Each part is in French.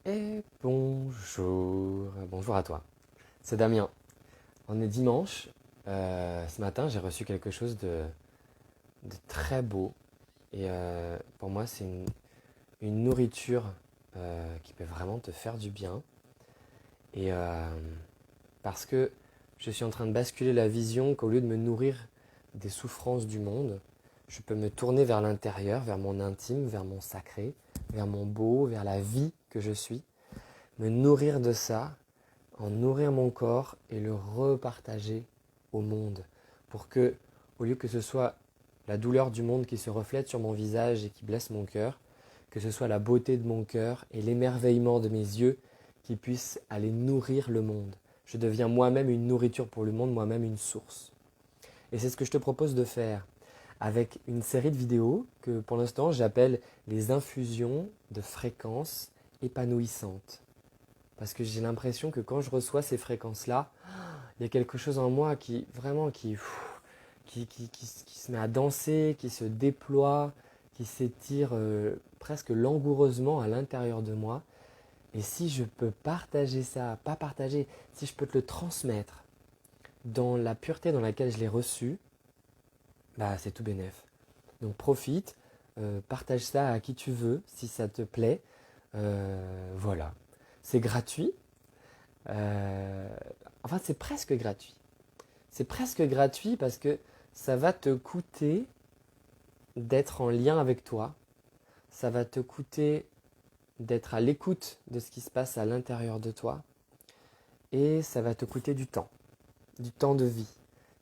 Et bonjour à toi. C'est Damien. On est dimanche. Ce matin, j'ai reçu quelque chose de très beau. Et pour moi, c'est une nourriture qui peut vraiment te faire du bien. Et parce que je suis en train de basculer la vision qu'au lieu de me nourrir des souffrances du monde, je peux me tourner vers l'intérieur, vers mon intime, vers mon sacré, vers mon beau, vers la vie que je suis. Me nourrir de ça, en nourrir mon corps et le repartager au monde. Pour que, au lieu que ce soit la douleur du monde qui se reflète sur mon visage et qui blesse mon cœur, que ce soit la beauté de mon cœur et l'émerveillement de mes yeux qui puissent aller nourrir le monde. Je deviens moi-même une nourriture pour le monde, moi-même une source. Et c'est ce que je te propose de faire avec une série de vidéos que pour l'instant j'appelle les infusions de fréquences épanouissantes. Parce que j'ai l'impression que quand je reçois ces fréquences-là, il y a quelque chose en moi qui vraiment qui se met à danser, qui se déploie, qui s'étire presque langoureusement à l'intérieur de moi. Et si je peux partager ça, pas partager, si je peux te le transmettre dans la pureté dans laquelle je l'ai reçu, bah c'est tout bénef. Donc profite, partage ça à qui tu veux, si ça te plaît. Voilà. C'est gratuit. Euh, enfin, c'est presque gratuit. C'est presque gratuit parce que ça va te coûter d'être en lien avec toi. Ça va te coûter d'être à l'écoute de ce qui se passe à l'intérieur de toi. Et ça va te coûter du temps de vie.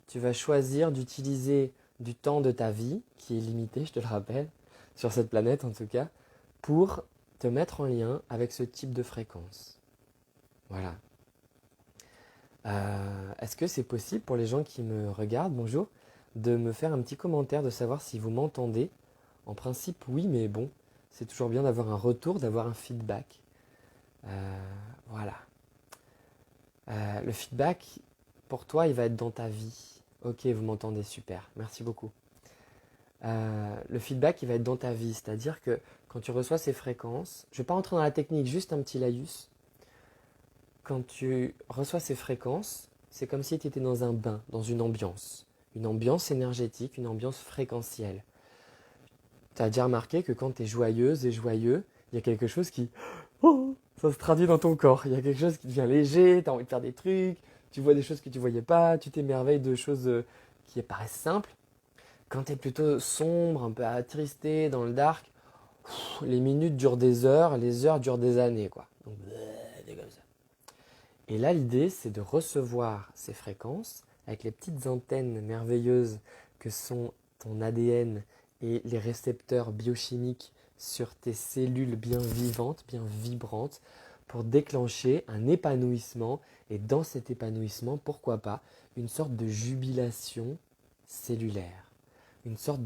Tu vas choisir d'utiliser du temps de ta vie, qui est limité, je te le rappelle, sur cette planète en tout cas, pour te mettre en lien avec ce type de fréquence. Voilà. Est-ce que c'est possible pour les gens qui me regardent, bonjour, de me faire un petit commentaire, de savoir si vous m'entendez? En principe, oui, mais bon, c'est toujours bien d'avoir un retour, d'avoir un feedback. Voilà. Le feedback, pour toi, il va être dans ta vie. Ok, vous m'entendez, super, merci beaucoup. Le feedback, il va être dans ta vie, c'est-à-dire que quand tu reçois ces fréquences, je ne vais pas rentrer dans la technique, juste un petit laïus. Quand tu reçois ces fréquences, c'est comme si tu étais dans un bain, dans une ambiance énergétique, une ambiance fréquentielle. Tu as déjà remarqué que quand tu es joyeuse et joyeux, il y a quelque chose qui... Oh, ça se traduit dans ton corps. Il y a quelque chose qui devient léger, tu as envie de faire des trucs, tu vois des choses que tu ne voyais pas, tu t'émerveilles de choses qui paraissent simples. Quand tu es plutôt sombre, un peu attristé, dans le dark, les minutes durent des heures, les heures durent des années, quoi. Donc, c'est comme ça. Et là, l'idée, c'est de recevoir ces fréquences avec les petites antennes merveilleuses que sont ton ADN et les récepteurs biochimiques sur tes cellules bien vivantes, bien vibrantes, pour déclencher un épanouissement. Et dans cet épanouissement, pourquoi pas, une sorte de jubilation cellulaire, une sorte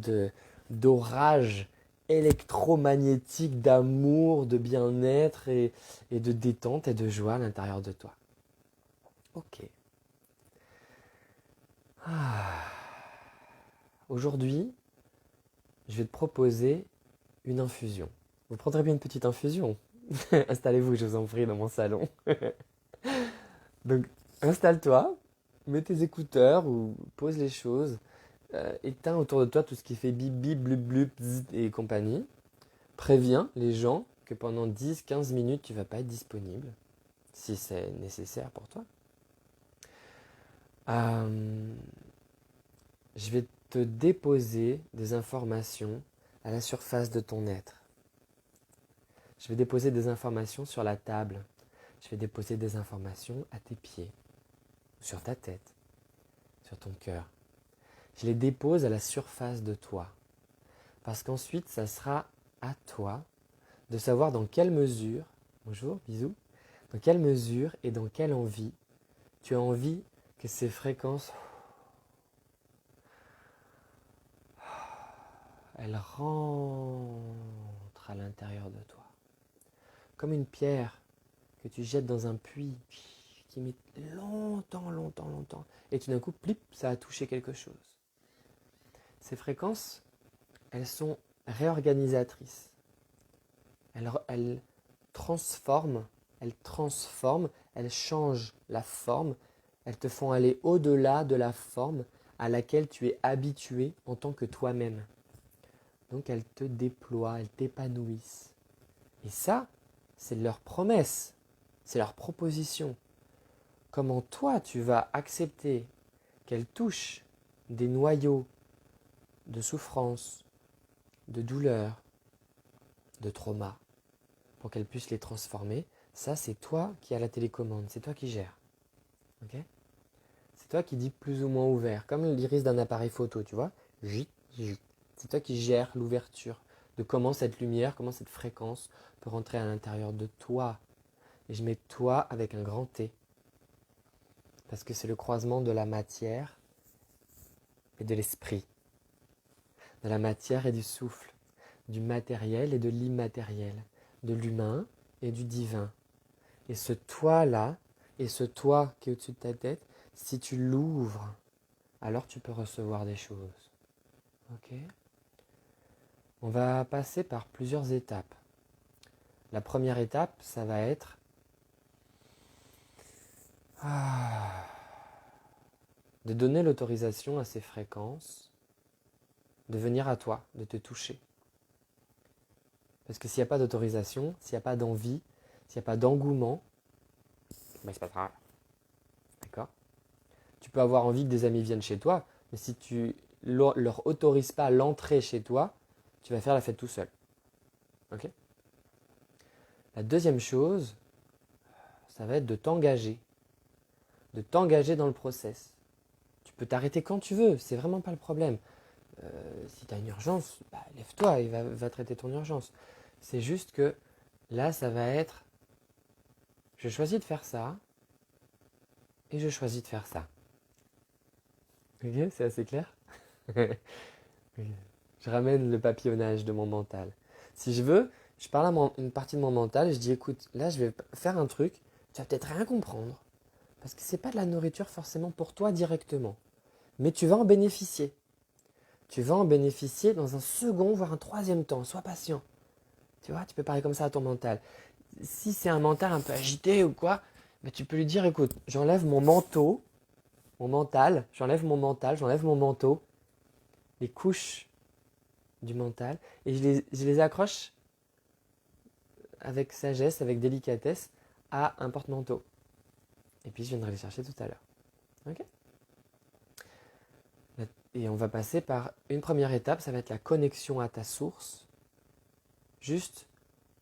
d'orage électromagnétique d'amour, de bien-être et de détente et de joie à l'intérieur de toi. Ok. Ah. Aujourd'hui, je vais te proposer une infusion. Vous prendrez bien une petite infusion. Installez-vous, je vous en prie, dans mon salon. Donc, installe-toi, mets tes écouteurs ou pose les choses. Éteins autour de toi tout ce qui fait bip bip, blup blup, zzz et compagnie. Préviens les gens que pendant 10-15 minutes, tu ne vas pas être disponible, si c'est nécessaire pour toi. Euh, je vais te déposer des informations à la surface de ton être. Je vais déposer des informations sur la table. Je vais déposer des informations à tes pieds, sur ta tête, sur ton cœur. Je les dépose à la surface de toi. Parce qu'ensuite, ça sera à toi de savoir dans quelle mesure, bonjour, bisous, dans quelle mesure et dans quelle envie tu as envie que ces fréquences, elles rentrent à l'intérieur de toi. Comme une pierre que tu jettes dans un puits qui met longtemps. Et tout d'un coup, plip, ça a touché quelque chose. Ces fréquences, elles sont réorganisatrices. Elles elles changent la forme, elles te font aller au-delà de la forme à laquelle tu es habitué en tant que toi-même. Donc elles te déploient, elles t'épanouissent. Et ça, c'est leur promesse, c'est leur proposition. Comment toi, tu vas accepter qu'elles touchent des noyaux de souffrance, de douleur, de trauma, pour qu'elles puissent les transformer, ça c'est toi qui as la télécommande, c'est toi qui gères. Okay, c'est toi qui dis plus ou moins ouvert, comme l'iris d'un appareil photo, tu vois. C'est toi qui gères l'ouverture de comment cette lumière, comment cette fréquence peut rentrer à l'intérieur de toi. Et je mets toi avec un grand T, parce que c'est le croisement de la matière et de l'esprit, de la matière et du souffle, du matériel et de l'immatériel, de l'humain et du divin. Et ce toi-là, et ce toi qui est au-dessus de ta tête, si tu l'ouvres, alors tu peux recevoir des choses. Ok ? On va passer par plusieurs étapes. La première étape, ça va être de donner l'autorisation à ces fréquences de venir à toi, de te toucher. Parce que s'il n'y a pas d'autorisation, s'il n'y a pas d'envie, s'il n'y a pas d'engouement, ben, il se passera rien. D'accord ? Tu peux avoir envie que des amis viennent chez toi, mais si tu leur autorises pas l'entrée chez toi, tu vas faire la fête tout seul. Ok ? La deuxième chose, ça va être de t'engager dans le process. Tu peux t'arrêter quand tu veux, c'est vraiment pas le problème. Si tu as une urgence, bah, lève-toi et va traiter ton urgence. C'est juste que là, ça va être, je choisis de faire ça et je choisis de faire ça. Ok, c'est assez clair. Je ramène le papillonnage de mon mental. Si je veux, je parle à une partie de mon mental et je dis écoute, là je vais faire un truc, tu vas peut-être rien comprendre. Parce que c'est pas de la nourriture forcément pour toi directement. Mais tu vas en bénéficier. Tu vas en bénéficier dans un second, voire un troisième temps. Sois patient. Tu vois, tu peux parler comme ça à ton mental. Si c'est un mental un peu agité ou quoi, ben tu peux lui dire écoute, j'enlève mon manteau, j'enlève mon manteau, les couches du mental, et je les accroche avec sagesse, avec délicatesse, à un porte-manteau. Et puis je viendrai les chercher tout à l'heure. Ok ? Et on va passer par une première étape, ça va être la connexion à ta source. Juste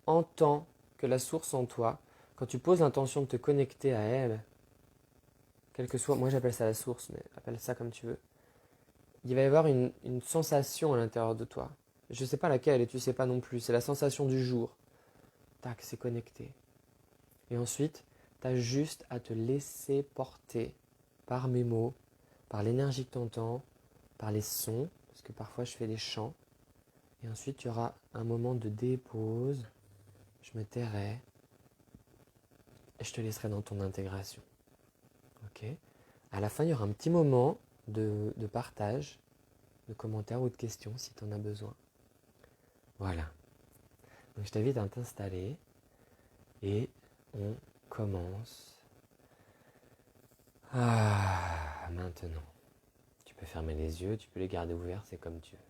entends que la source en toi, quand tu poses l'intention de te connecter à elle, quel que soit, moi j'appelle ça la source, mais appelle ça comme tu veux, il va y avoir une sensation à l'intérieur de toi. Je ne sais pas laquelle et tu ne sais pas non plus, c'est la sensation du jour. Tac, c'est connecté. Et ensuite, tu as juste à te laisser porter par mes mots, par l'énergie que tu entends, par les sons, parce que parfois je fais des chants. Et ensuite, tu auras un moment de dépause, je me tairai et je te laisserai dans ton intégration. Ok ? À la fin, il y aura un petit moment de partage, de commentaires ou de questions si tu en as besoin. Voilà. Donc je t'invite à t'installer et on commence. Maintenant. Tu peux fermer les yeux, tu peux les garder ouverts, c'est comme tu veux.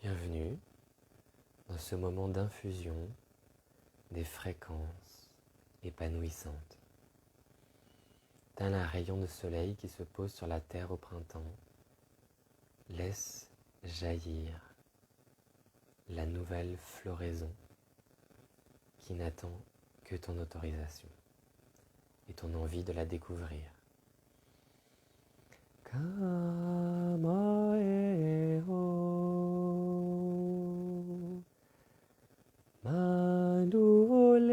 Bienvenue dans ce moment d'infusion des fréquences épanouissantes. Tel un rayon de soleil qui se pose sur la terre au printemps, laisse jaillir la nouvelle floraison qui n'attend que ton autorisation et ton envie de la découvrir. Kamae o Andole,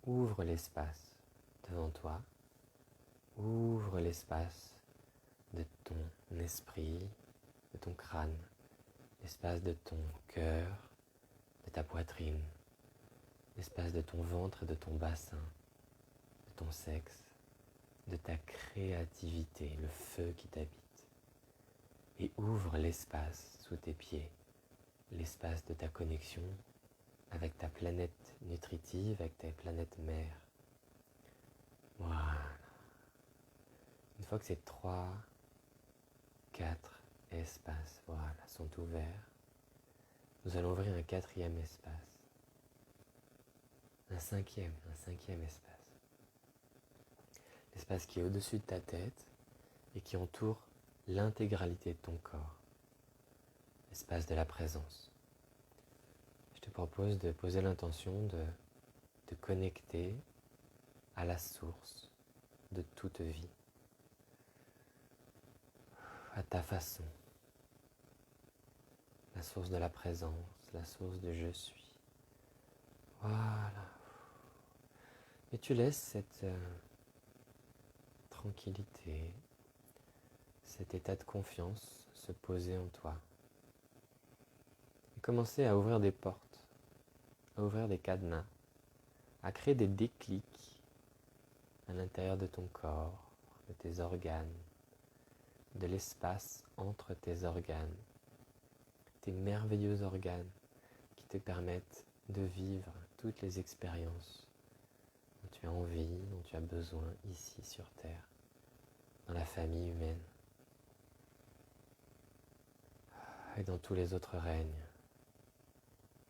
ouvre l'espace devant toi, ouvre l'espace de ton esprit, de ton crâne, l'espace de ton cœur, de ta poitrine, l'espace de ton ventre et de ton bassin, de ton sexe, de ta créativité, le feu qui t'habite. Et ouvre l'espace sous tes pieds, l'espace de ta connexion avec ta planète nutritive, avec ta planète mère. Voilà. Une fois que ces 3, 4 espaces, voilà, sont ouverts, nous allons ouvrir un 4e espace, un cinquième espace. L'espace qui est au-dessus de ta tête et qui entoure l'intégralité de ton corps, l'espace de la présence. Je te propose de poser l'intention de te connecter à la source de toute vie, à ta façon, la source de la présence, la source de je suis. Voilà. Et tu laisses cette tranquillité, cet état de confiance se poser en toi. Et commencer à ouvrir des portes, à ouvrir des cadenas, à créer des déclics à l'intérieur de ton corps, de tes organes, de l'espace entre tes organes, tes merveilleux organes qui te permettent de vivre toutes les expériences dont tu as envie, dont tu as besoin ici sur Terre, dans la famille humaine et dans tous les autres règnes,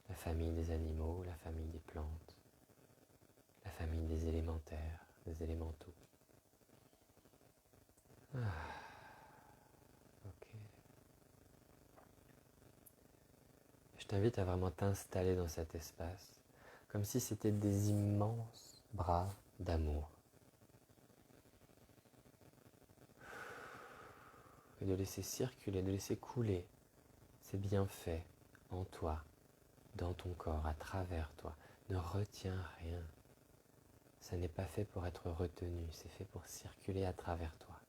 la famille des animaux, la famille des plantes, la famille des élémentaires, des élémentaux. Ok. Je t'invite à vraiment t'installer dans cet espace, comme si c'était des immenses bras d'amour. Et de laisser circuler, de laisser couler ces bienfaits en toi, dans ton corps, à travers toi. Ne retiens rien. Ça n'est pas fait pour être retenu, c'est fait pour circuler à travers toi.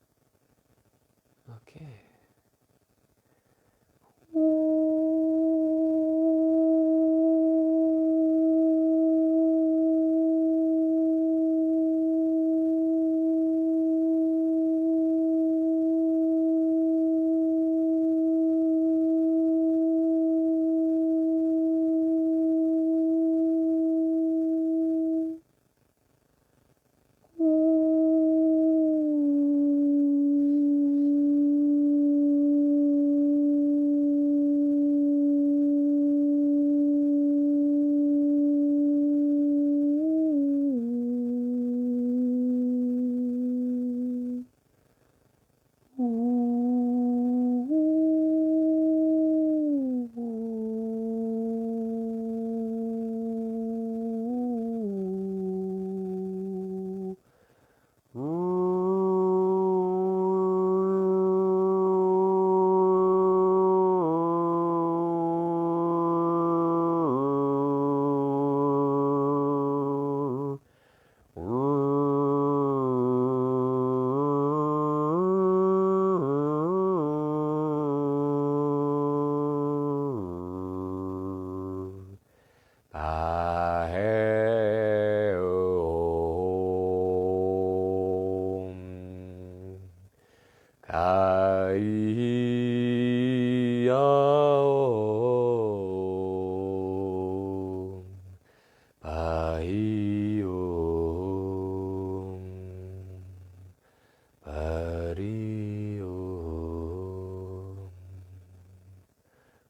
Ok.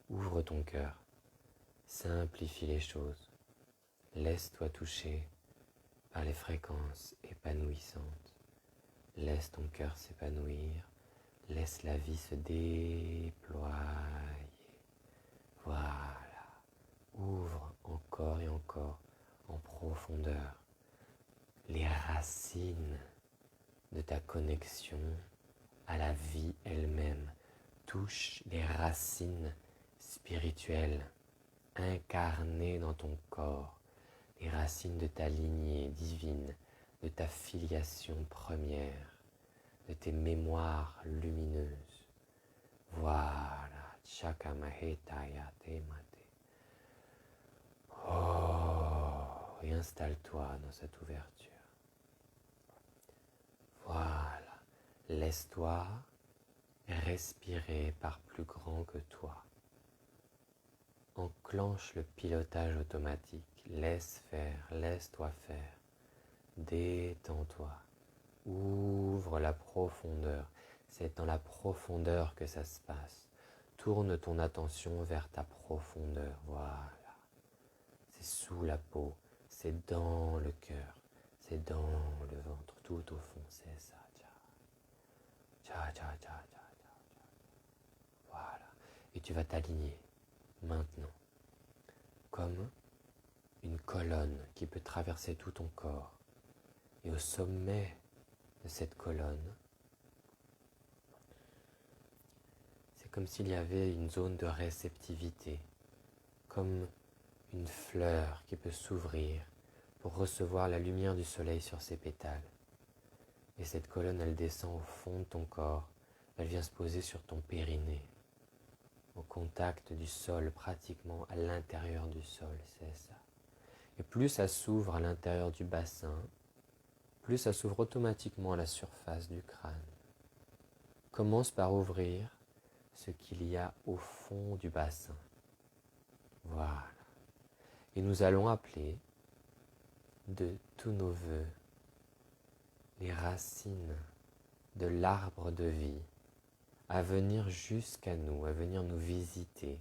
Ouvre ton cœur, simplifie les choses, laisse-toi toucher par les fréquences épanouissantes, laisse ton cœur s'épanouir, laisse la vie se déployer. Voilà, ouvre encore et encore en profondeur les racines de ta connexion à la vie elle-même. Touche les racines spirituelles incarnées dans ton corps, les racines de ta lignée divine, de ta filiation première, de tes mémoires lumineuses. Voilà, Chakamahitaya Temate. Oh, et installe-toi dans cette ouverture. Voilà, laisse-toi respirer par plus grand que toi. Enclenche le pilotage automatique, laisse faire, laisse-toi faire. Détends-toi, ouvre la profondeur, c'est dans la profondeur que ça se passe. Tourne ton attention vers ta profondeur, voilà. C'est sous la peau, c'est dans le cœur, c'est dans le ventre, tout au fond, c'est ça. Voilà. Et tu vas t'aligner maintenant comme une colonne qui peut traverser tout ton corps. Et au sommet de cette colonne, c'est comme s'il y avait une zone de réceptivité, comme une fleur qui peut s'ouvrir pour recevoir la lumière du soleil sur ses pétales. Et cette colonne, elle descend au fond de ton corps, elle vient se poser sur ton périnée, au contact du sol, pratiquement à l'intérieur du sol, c'est ça. Et plus ça s'ouvre à l'intérieur du bassin, plus ça s'ouvre automatiquement à la surface du crâne. Commence par ouvrir ce qu'il y a au fond du bassin. Voilà. Et nous allons appeler de tous nos voeux les racines de l'arbre de vie à venir jusqu'à nous, à venir nous visiter,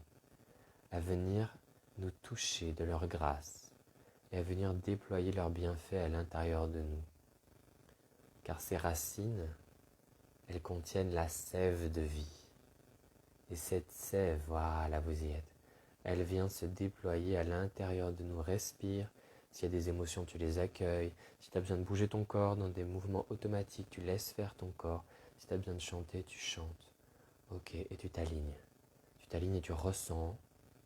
à venir nous toucher de leur grâce et à venir déployer leurs bienfaits à l'intérieur de nous. Car ces racines, elles contiennent la sève de vie. Et cette sève, voilà, vous y êtes, elle vient se déployer à l'intérieur de nous. Respire. S'il y a des émotions, tu les accueilles. Si tu as besoin de bouger ton corps dans des mouvements automatiques, tu laisses faire ton corps. Si tu as besoin de chanter, tu chantes. Ok, et tu t'alignes. Tu t'alignes et tu ressens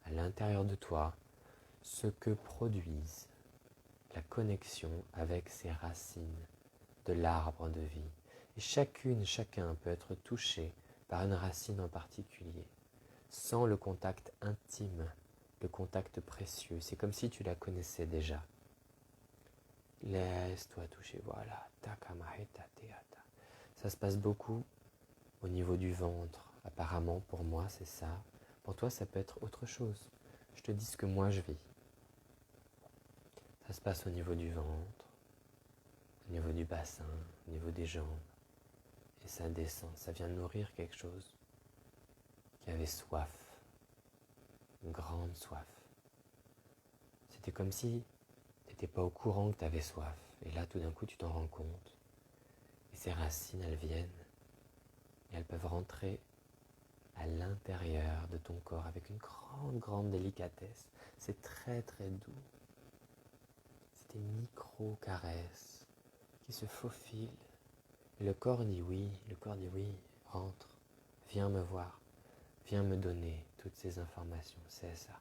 à l'intérieur de toi ce que produisent la connexion avec ces racines de l'arbre de vie. Et chacun peut être touché par une racine en particulier, sans le contact intime, le contact précieux. C'est comme si tu la connaissais déjà. Laisse-toi toucher, voilà. Ça se passe beaucoup au niveau du ventre. Apparemment, pour moi, c'est ça. Pour toi, ça peut être autre chose. Je te dis ce que moi, je vis. Ça se passe au niveau du ventre, au niveau du bassin, au niveau des jambes. Et ça descend, ça vient nourrir quelque chose qui avait soif, une grande soif. C'était comme si tu n'étais pas au courant que tu avais soif. Et là, tout d'un coup, tu t'en rends compte. Et ces racines, elles viennent. Et elles peuvent rentrer à l'intérieur de ton corps avec une grande délicatesse. C'est très doux. C'est des micro-caresses qui se faufilent. Et le corps dit oui, rentre, viens me voir, viens me donner toutes ces informations, c'est ça.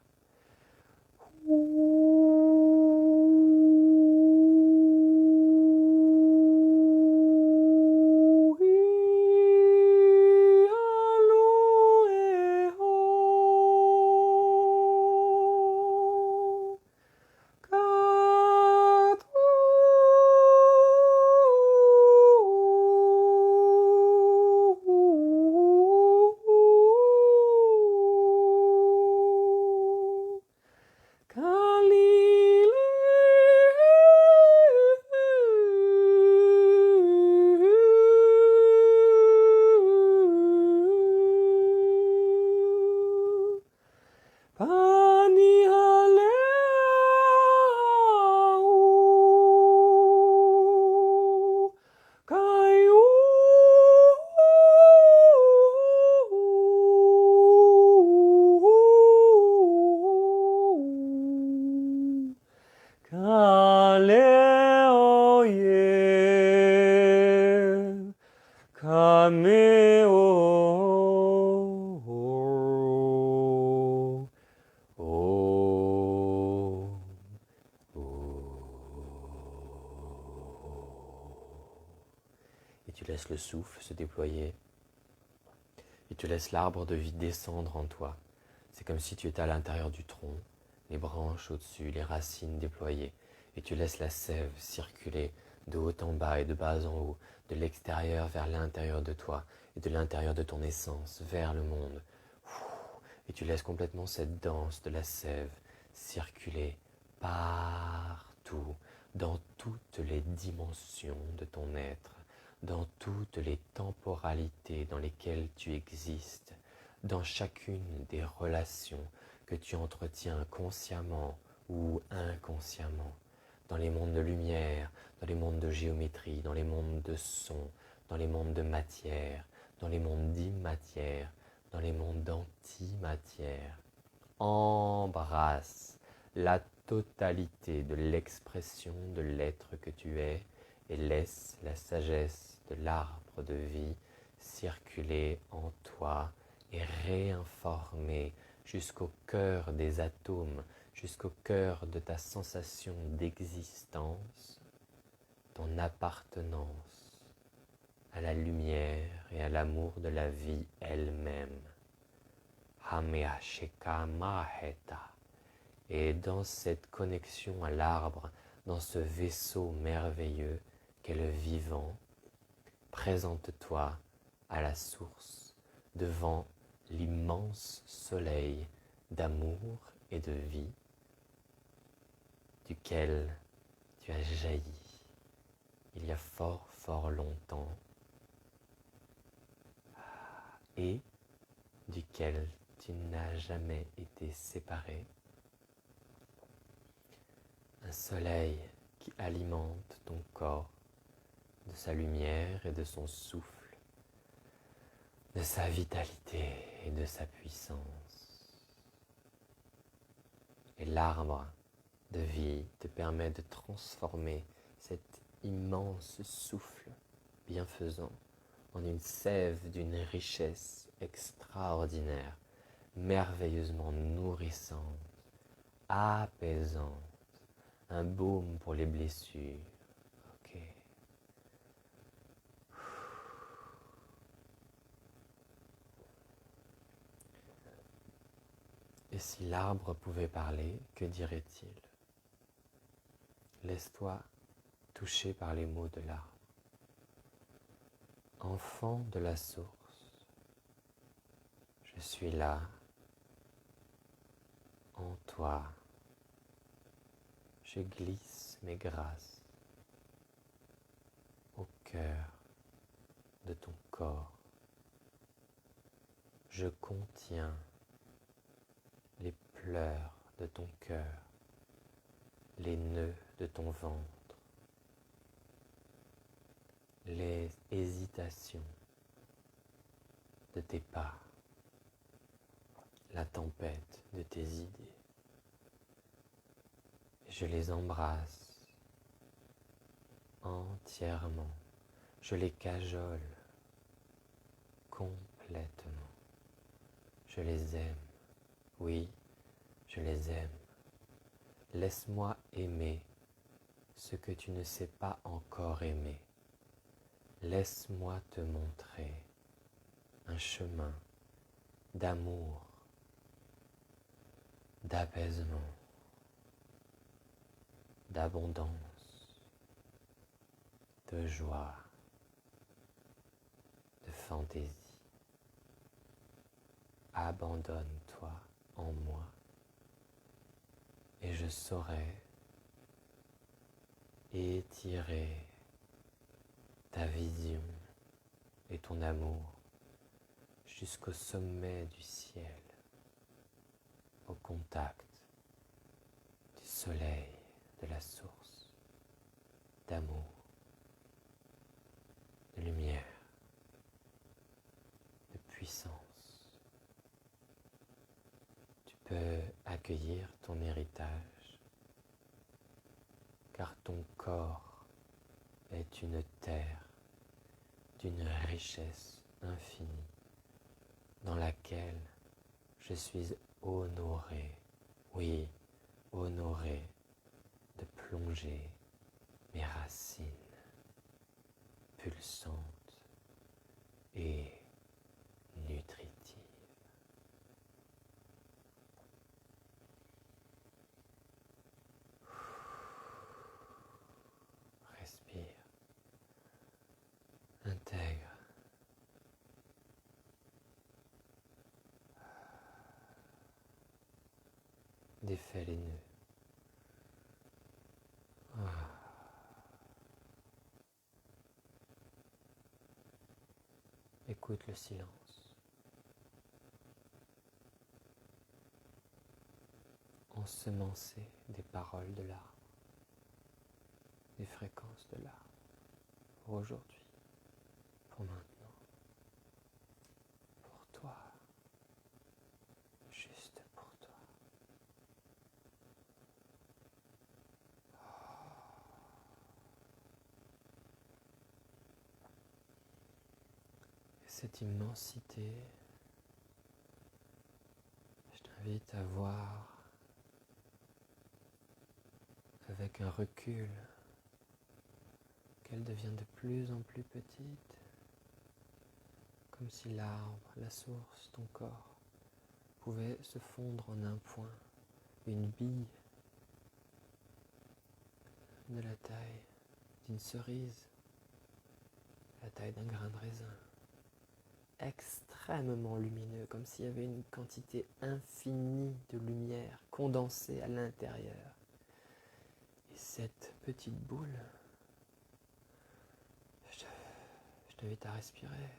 Kali Kameo. Et tu laisses le souffle se déployer. Et tu laisses l'arbre de vie descendre en toi. C'est comme si tu étais à l'intérieur du tronc, les branches au-dessus, les racines déployées. Et tu laisses la sève circuler de haut en bas et de bas en haut, de l'extérieur vers l'intérieur de toi et de l'intérieur de ton essence vers le monde. Et tu laisses complètement cette danse de la sève circuler partout, dans toutes les dimensions de ton être, dans toutes les temporalités dans lesquelles tu existes, dans chacune des relations que tu entretiens consciemment ou inconsciemment, dans les mondes de lumière, dans les mondes de géométrie, dans les mondes de son, dans les mondes de matière, dans les mondes d'immatière, dans les mondes d'antimatière. Embrasse la totalité de l'expression de l'être que tu es et laisse la sagesse de l'arbre de vie circuler en toi et réinformer jusqu'au cœur des atomes, jusqu'au cœur de ta sensation d'existence, ton appartenance à la lumière et à l'amour de la vie elle-même. Hameasheka Maheta. Et dans cette connexion à l'arbre, dans ce vaisseau merveilleux qu'est le vivant, présente-toi à la source, devant l'immense soleil d'amour et de vie, duquel tu as jailli il y a fort fort longtemps et duquel tu n'as jamais été séparé. Un soleil qui alimente ton corps de sa lumière et de son souffle, de sa vitalité et de sa puissance. Et l'arbre de vie te permet de transformer cet immense souffle bienfaisant en une sève d'une richesse extraordinaire, merveilleusement nourrissante, apaisante, un baume pour les blessures. Ok. Et si l'arbre pouvait parler, que dirait-il? Laisse-toi toucher par les mots de l'arbre. Enfant de la source, je suis là, en toi. Je glisse mes grâces au cœur de ton corps. Je contiens les pleurs de ton cœur, les nœuds de ton ventre, les hésitations de tes pas, la tempête de tes idées. Je les embrasse entièrement, je les cajole complètement. Je les aime, oui, je les aime. Laisse-moi aimer ce que tu ne sais pas encore aimer. Laisse-moi te montrer un chemin d'amour, d'apaisement, d'abondance, de joie, de fantaisie. Abandonne-toi en moi et je saurai étirer ta vision et ton amour jusqu'au sommet du ciel, au contact du soleil, de la source d'amour, de lumière, de puissance. Tu peux accueillir ton héritage, car ton corps est une terre d'une richesse infinie dans laquelle je suis honoré, oui, honoré de plonger mes racines pulsantes et nutritives. Respire, intègre. Défais les nœuds. Écoute le silence. Ensemencer des paroles de l'arbre, des fréquences de l'arbre, pour aujourd'hui, pour maintenant, pour toi, juste pour toi. Et cette immensité, je t'invite à voir avec un recul qu'elle devient de plus en plus petite, comme si l'arbre, la source, ton corps, pouvait se fondre en un point, une bille de la taille d'une cerise, la taille d'un grain de raisin, extrêmement lumineux, comme s'il y avait une quantité infinie de lumière condensée à l'intérieur. Et cette petite boule, je t'invite à respirer.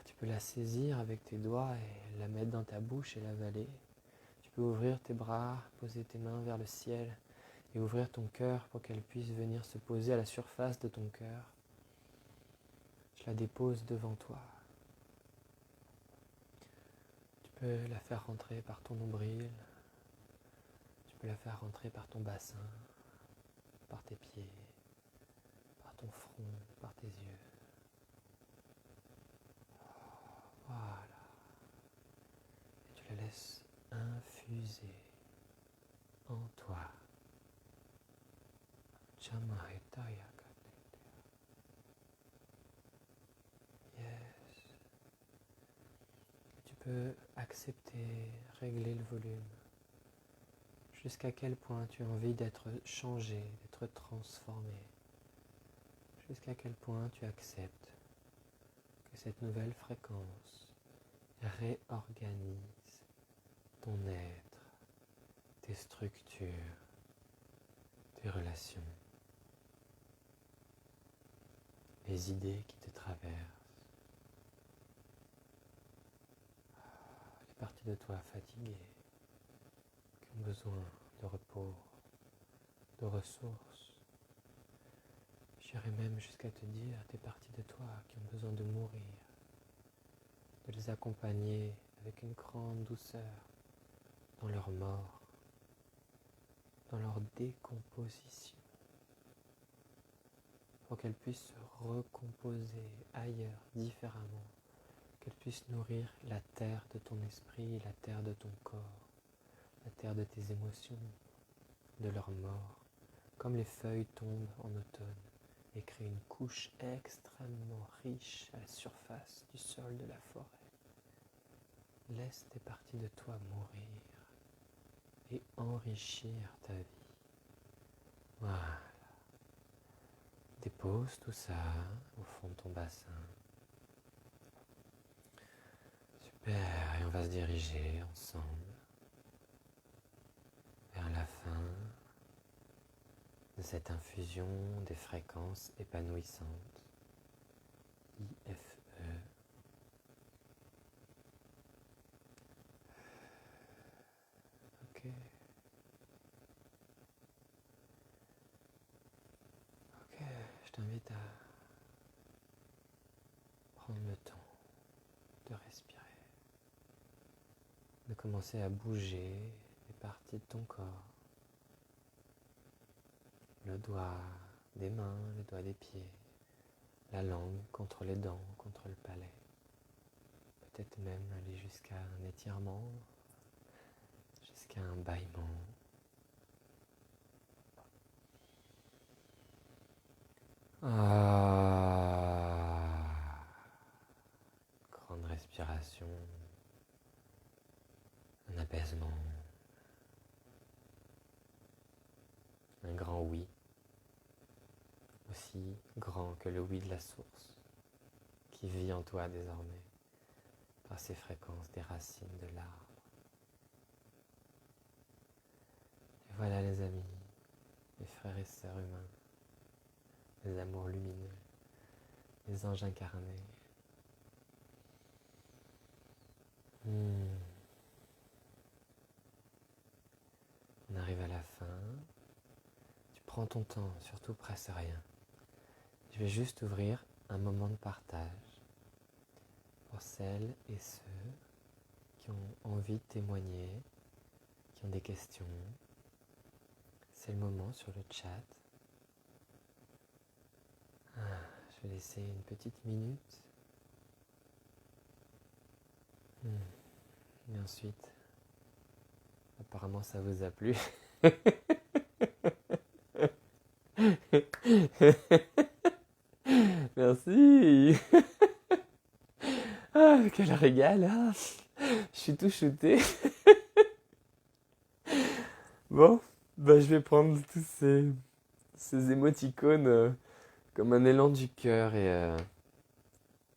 Tu peux la saisir avec tes doigts et la mettre dans ta bouche et l'avaler. Tu peux ouvrir tes bras, poser tes mains vers le ciel et ouvrir ton cœur pour qu'elle puisse venir se poser à la surface de ton cœur. Je la dépose devant toi. Tu peux la faire rentrer par ton nombril. Tu peux la faire rentrer par ton bassin, par tes pieds, par ton front, par tes yeux. Voilà. Et tu la laisses infuser en toi. Yes. Tu peux accepter, régler le volume. Jusqu'à quel point tu as envie d'être changé, d'être transformé. Jusqu'à quel point tu acceptes que cette nouvelle fréquence réorganise ton être, tes structures, tes relations, les idées qui te traversent, les parties de toi fatiguées, qui ont besoin de repos, de ressources. J'irai même jusqu'à te dire des parties de toi qui ont besoin de mourir, de les accompagner avec une grande douceur dans leur mort, dans leur décomposition, pour qu'elles puissent se recomposer ailleurs, différemment, qu'elles puissent nourrir la terre de ton esprit, la terre de ton corps, la terre de tes émotions, de leur mort, comme les feuilles tombent en automne et créent une couche extrêmement riche à la surface du sol de la forêt. Laisse des parties de toi mourir et enrichir ta vie. Voilà. Dépose tout ça au fond de ton bassin. Super, et on va se diriger ensemble vers la fin de cette infusion des fréquences épanouissantes. IFE. Ok. Ok, je t'invite à prendre le temps de respirer, de commencer à bouger les parties de ton corps, le doigt des mains, le doigt des pieds, la langue contre les dents, contre le palais. Peut-être même aller jusqu'à un étirement, jusqu'à un bâillement. Grande respiration, un apaisement, un grand oui, aussi grand que le oui de la source, qui vit en toi désormais, par ses fréquences des racines de l'arbre. Et voilà les amis, les frères et sœurs humains, les amours lumineux, les anges incarnés. On arrive à la fin. Tu prends ton temps, surtout presse rien. Je vais juste ouvrir un moment de partage pour celles et ceux qui ont envie de témoigner, qui ont des questions. C'est le moment sur le chat. Je vais laisser une petite minute. Et ensuite, apparemment ça vous a plu. Merci. Quel régal. Je suis tout shooté. Bon, je vais prendre tous ces émoticônes comme un élan du cœur et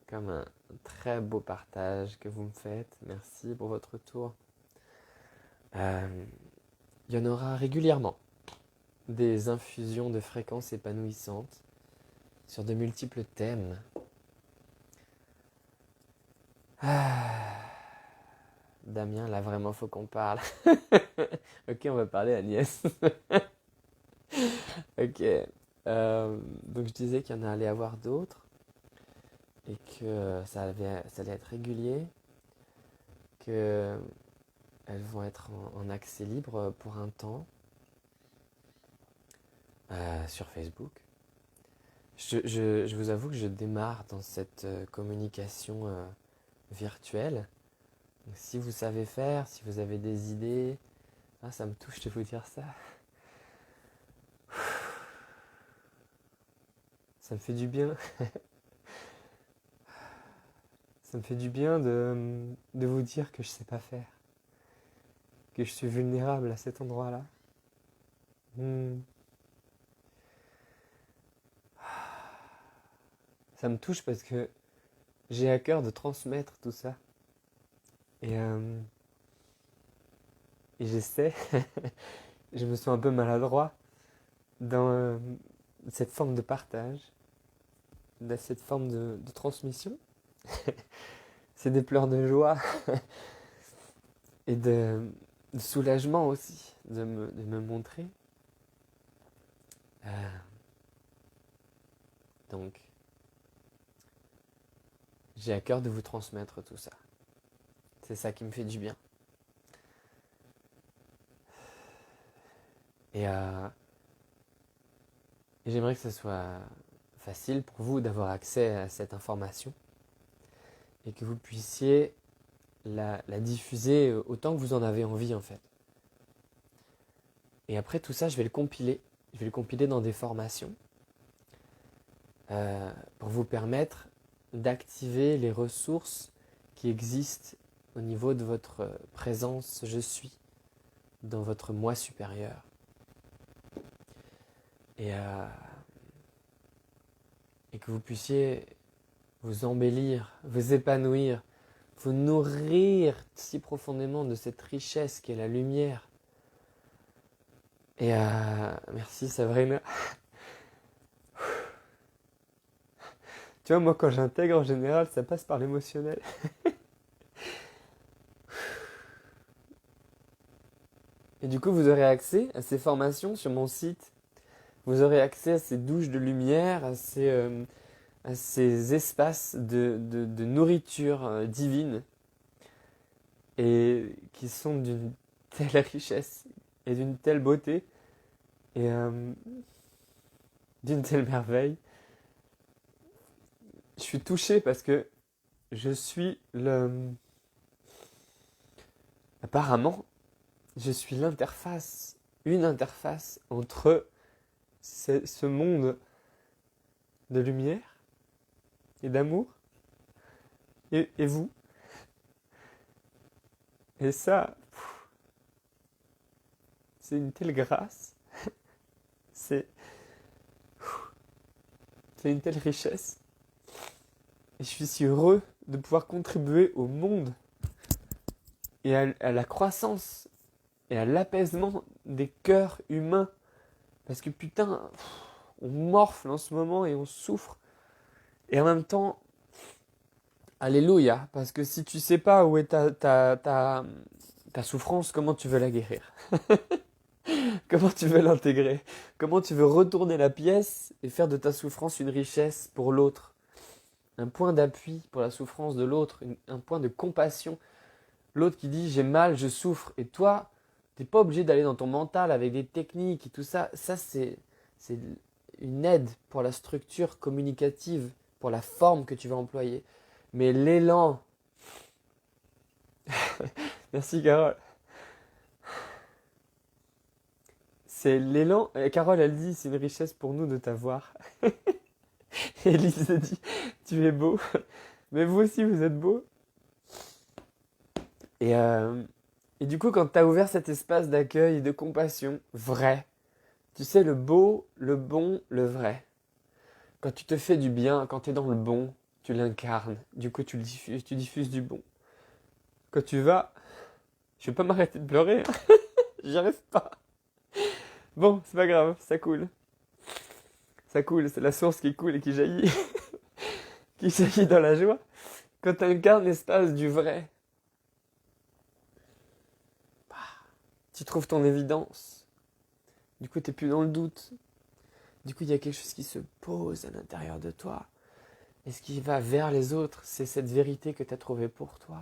comme un très beau partage que vous me faites. Merci pour votre retour. Il y en aura régulièrement des infusions de fréquences épanouissantes sur de multiples thèmes. Damien, là vraiment faut qu'on parle. Ok, on va parler Agnès. Ok. Donc je disais qu'il y en allait avoir d'autres et que ça allait être régulier, qu'elles vont être en accès libre pour un temps sur Facebook. Je vous avoue que je démarre dans cette communication virtuelle. Donc, si vous savez faire, si vous avez des idées, ça me touche de vous dire ça. Ça me fait du bien. Ça me fait du bien de vous dire que je sais pas faire. Que je suis vulnérable à cet endroit-là. Ça me touche parce que j'ai à cœur de transmettre tout ça. Et j'essaie, je me sens un peu maladroit dans cette forme de partage, dans cette forme de transmission. C'est des pleurs de joie et de soulagement aussi de me montrer. Donc, j'ai à cœur de vous transmettre tout ça. C'est ça qui me fait du bien. Et j'aimerais que ce soit facile pour vous d'avoir accès à cette information et que vous puissiez la diffuser autant que vous en avez envie en fait. Et après tout ça, je vais le compiler. Je vais le compiler dans des formations pour vous permettre d'activer les ressources qui existent au niveau de votre présence je suis dans votre moi supérieur. Et que vous puissiez vous embellir, vous épanouir, vous nourrir si profondément de cette richesse qu'est la lumière. Et merci Sabrina. Tu vois, moi quand j'intègre en général, ça passe par l'émotionnel. Et du coup, vous aurez accès à ces formations sur mon site. Vous aurez accès à ces douches de lumière, à ces espaces de nourriture divine et qui sont d'une telle richesse et d'une telle beauté et d'une telle merveille je suis touché parce que je suis le... Apparemment, je suis l'interface, une interface entre ce monde de lumière et d'amour et vous. Et ça, c'est une telle grâce, c'est c'est une telle richesse. Et je suis si heureux de pouvoir contribuer au monde et à la croissance et à l'apaisement des cœurs humains. Parce que putain, on morfle en ce moment et on souffre. Et en même temps, alléluia. Parce que si tu sais pas où est ta souffrance, comment tu veux la guérir? Comment tu veux l'intégrer? Comment tu veux retourner la pièce et faire de ta souffrance une richesse pour l'autre? Un point d'appui pour la souffrance de l'autre, un point de compassion. L'autre qui dit j'ai mal, je souffre. Et toi, t'es pas obligé d'aller dans ton mental avec des techniques et tout ça. Ça, c'est une aide pour la structure communicative, pour la forme que tu vas employer. Mais l'élan... Merci Carole. C'est l'élan... Carole, elle dit, c'est une richesse pour nous de t'avoir. Elise dit, tu es beau. Mais vous aussi, vous êtes beau. Et, euh, et du coup, quand tu as ouvert cet espace d'accueil et de compassion, vrai, tu sais, le beau, le bon, le vrai. Quand tu te fais du bien, quand tu es dans le bon, tu l'incarnes. Du coup, tu diffuses du bon. Quand tu vas... Je vais pas m'arrêter de pleurer, hein. J'y arrive pas. Bon, c'est pas grave, ça coule. Ça coule, c'est la source qui coule et qui jaillit. Qui jaillit dans la joie. Quand tu incarnes l'espace du vrai, tu trouves ton évidence. Du coup, t'es plus dans le doute. Du coup, il y a quelque chose qui se pose à l'intérieur de toi. Et ce qui va vers les autres, c'est cette vérité que tu as trouvée pour toi.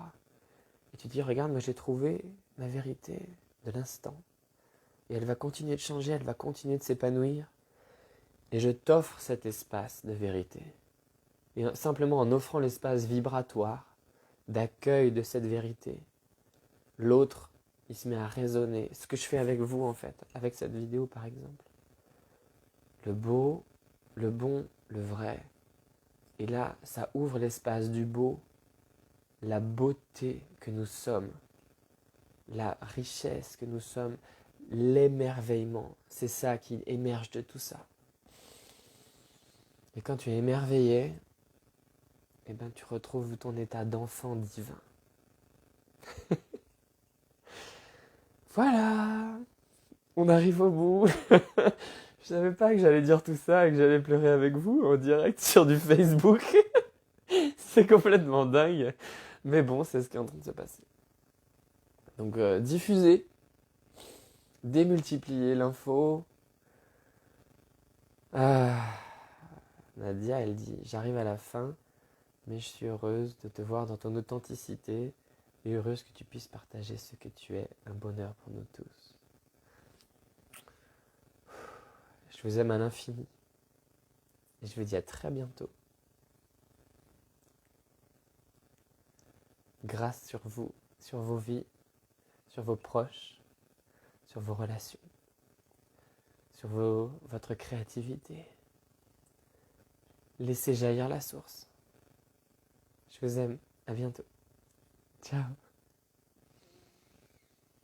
Et tu dis, regarde, moi j'ai trouvé ma vérité de l'instant. Et elle va continuer de changer, elle va continuer de s'épanouir. Et je t'offre cet espace de vérité. Et simplement en offrant l'espace vibratoire d'accueil de cette vérité, l'autre, il se met à résonner. Ce que je fais avec vous, en fait, avec cette vidéo, par exemple. Le beau, le bon, le vrai. Et là, ça ouvre l'espace du beau, la beauté que nous sommes, la richesse que nous sommes, l'émerveillement. C'est ça qui émerge de tout ça. Et quand tu es émerveillé, eh ben, tu retrouves ton état d'enfant divin. Voilà, on arrive au bout. Je savais pas que j'allais dire tout ça et que j'allais pleurer avec vous en direct sur du Facebook. C'est complètement dingue. Mais bon, c'est ce qui est en train de se passer. Donc diffuser, démultiplier l'info. Ah, Nadia, elle dit, j'arrive à la fin, mais je suis heureuse de te voir dans ton authenticité et heureuse que tu puisses partager ce que tu es, un bonheur pour nous tous. Je vous aime à l'infini et je vous dis à très bientôt. Grâce sur vous, sur vos vies, sur vos proches, sur vos relations, sur votre créativité. Laissez jaillir la source. Je vous aime. À bientôt. Ciao.